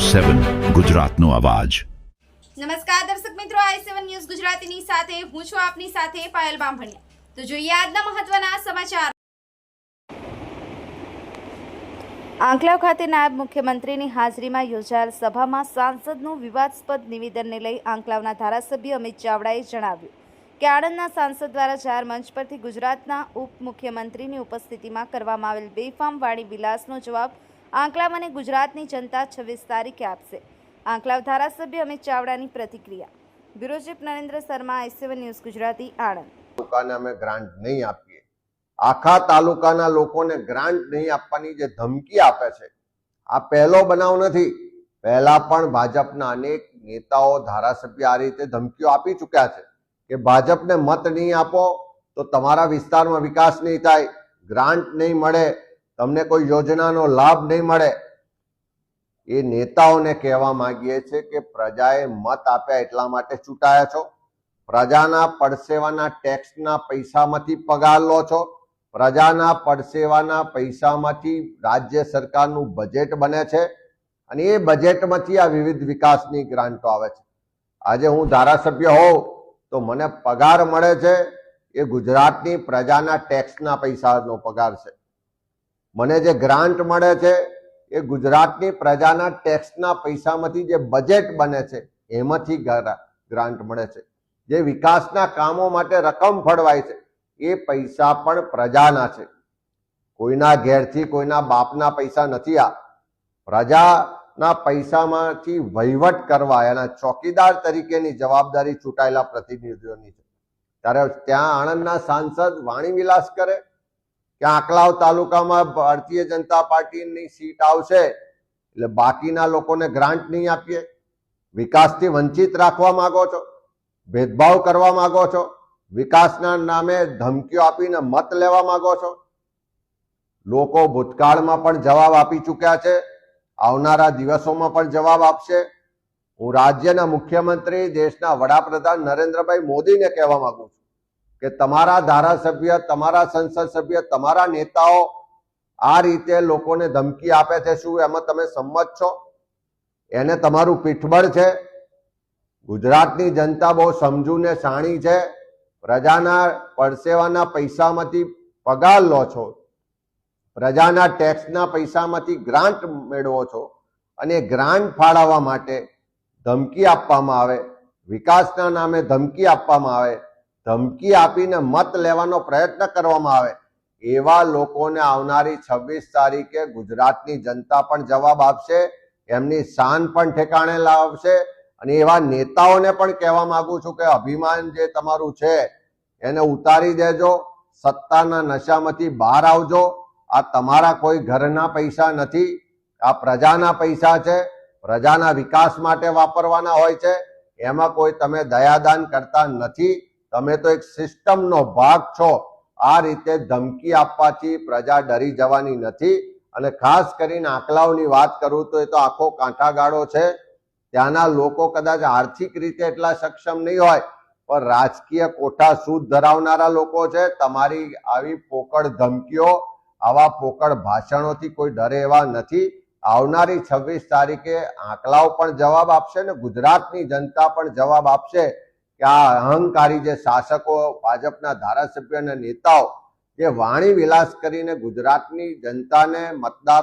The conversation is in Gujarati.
7 ગુજરાતનો અવાજ। નમસ્કાર દર્શક મિત્રો, i7 ન્યૂઝ ગુજરાતીની સાથે હું છું આપની સાથે પાયલ બામભણિયા। તો જોઈએ આજના મહત્વના સમાચાર। આંકલાવ ખાતે નાયબ મુખ્યમંત્રીની હાજરીમાં યોજાયેલ સભામાં સાંસદનું વિવાદાસ્પદ નિવેદનને લઈ આંકલાવના ધારાસભ્ય અમિત ચાવડાએ જણાવ્યું કે આણંદના સાંસદ દ્વારા જાહેર મંચ પરથી ગુજરાતના ઉપમુખ્યમંત્રીની ઉપસ્થિતિમાં કરવામાં આવેલ બેફામ વાણી વિલાસનો જવાબ આંકલાવ અને ગુજરાતની જનતા 26 તારીખે આપશે। આંકલાવ ધારાસભ્ય અમિત ચાવડાની પ્રતિક્રિયા। Bureau chief Narendra Sharma, i7 news Gujarati, Anand. તાલુકાને અમે ગ્રાન્ટ નહીં આપીએ, આખા તાલુકાના લોકોને ગ્રાન્ટ નહીં આપવાની જે ધમકી આપે છે, આ પહેલો બનાવ નથી। પહેલા પણ ભાજપના અનેક નેતાઓ, ધારાસભ્ય આ રીતે ધમકીઓ આપી ચૂક્યા છે કે ભાજપને મત નહીં આપો તો તમારા વિસ્તારમાં વિકાસ નહીં થાય, ગ્રાન્ટ નહીં મળે, તમને કોઈ યોજનાનો લાભ નહીં મળે। એ નેતાઓને કહેવા માંગીએ છીએ કે પ્રજાએ મત આપ્યા એટલા માટે ચૂંટાયા છો, પ્રજાના પડસેવાના ટેક્સના પૈસામાંથી પગાર લો છો, પ્રજાના પડસેવાના પૈસામાંથી રાજ્ય સરકારનું બજેટ બને છે અને એ બજેટમાંથી આ વિવિધ વિકાસની ગ્રાન્ટો આવે છે। આજે હું ધારાસભ્ય હોઉં તો મને પગાર મળે છે, એ ગુજરાતની પ્રજાના ટેક્સના પૈસાનો પગાર છે। મને જે ગ્રાન્ટ મળે છે એ ગુજરાતની પ્રજાના ટેક્સના પૈસામાંથી જે બજેટ બને છે એમાંથી ગ્રાન્ટ મળે છે। જે વિકાસના કામો માટે રકમ ફળવાય છે એ પૈસા પણ પ્રજાના છે, કોઈના ઘેરથી કોઈના બાપના પૈસા નથી। આ પ્રજાના પૈસામાંથી વહીવટ કરવા એના ચોકીદાર તરીકેની જવાબદારી ચૂંટાયેલા પ્રતિનિધિઓની છે। ત્યારે ત્યાં આણંદના સાંસદ વાણી વિલાસ કરે કે આંકલાવ તાલુકામાં ભારતીય જનતા પાર્ટીની સીટ આવશે એટલે બાકીના લોકોને ગ્રાન્ટ નહીં આપીએ, વિકાસથી વંચિત રાખવા માંગો છો, ભેદભાવ કરવા માંગો છો, વિકાસના નામે ધમકીઓ આપીને મત લેવા માંગો છો। લોકો ભૂતકાળમાં પણ જવાબ આપી ચૂક્યા છે, આવનારા દિવસોમાં પણ જવાબ આપશે। હું રાજ્યના મુખ્યમંત્રી, દેશના વડાપ્રધાન નરેન્દ્રભાઈ મોદીને કહેવા માંગુ છું કે તમારા ધારાસભ્ય, તમારા સંસદ સભ્ય, તમારા નેતાઓ આ રીતે લોકોને ધમકી આપે છે, શું એમાં તમે સંમત છો? એને તમારું પીઠબળ છે? ગુજરાતની જનતા બહુ સમજુ ને શાણી છે। પ્રજાના પડસેવાના પૈસામાંથી પગાર લો છો, પ્રજાના ટેક્સના પૈસામાંથી ગ્રાન્ટ મેળવો છો અને ગ્રાન્ટ ફાળવવા માટે ધમકી આપવામાં આવે, વિકાસના નામે ધમકી આપવામાં આવે, ધમકી આપીને મત લેવાનો પ્રયત્ન કરવામાં આવે, એવા લોકોને આવનારી 26 તારીખે ગુજરાતની જનતા પણ જવાબ આપશે, એમની શાન પણ ઠેકાણે લાવશે। અને એવા નેતાઓને પણ કહેવા માંગુ છું કે અભિમાન જે તમારું છે એને ઉતારી દેજો, સત્તાના નશામાંથી બહાર આવજો। આ તમારા કોઈ ઘરના પૈસા નથી, આ પ્રજાના પૈસા છે, પ્રજાના વિકાસ માટે વાપરવાના હોય છે। એમાં કોઈ તમે દયાદાન કરતા નથી, તમે તો એક સિસ્ટમનો ભાગ છો। આ રીતે ધમકી આપવાથી પ્રજા ડરી જવાની નથી। અને ખાસ કરીને આંકલાવની વાત કરું તો એ તો આખો કાંઠાગાળો છે, ત્યાંના લોકો કદાચ આર્થિક રીતે એટલા સક્ષમ નહીં હોય પણ રાજકીય કોઠા સૂદ ધરાવનારા લોકો છે। તમારી આવી પોકળ ધમકીઓ, આવા પોકળ ભાષણોથી કોઈ ડરે એવા નથી। આવનારી 26 તારીખે આંકલાવ પણ જવાબ આપશે ને ગુજરાતની જનતા પણ જવાબ આપશે કે આ અહંકારી જે શાસકો, ભાજપના ધારાસભ્ય અને નેતાઓ જે વાણી વિલાસ કરીને ગુજરાતની જનતાને, મતદારો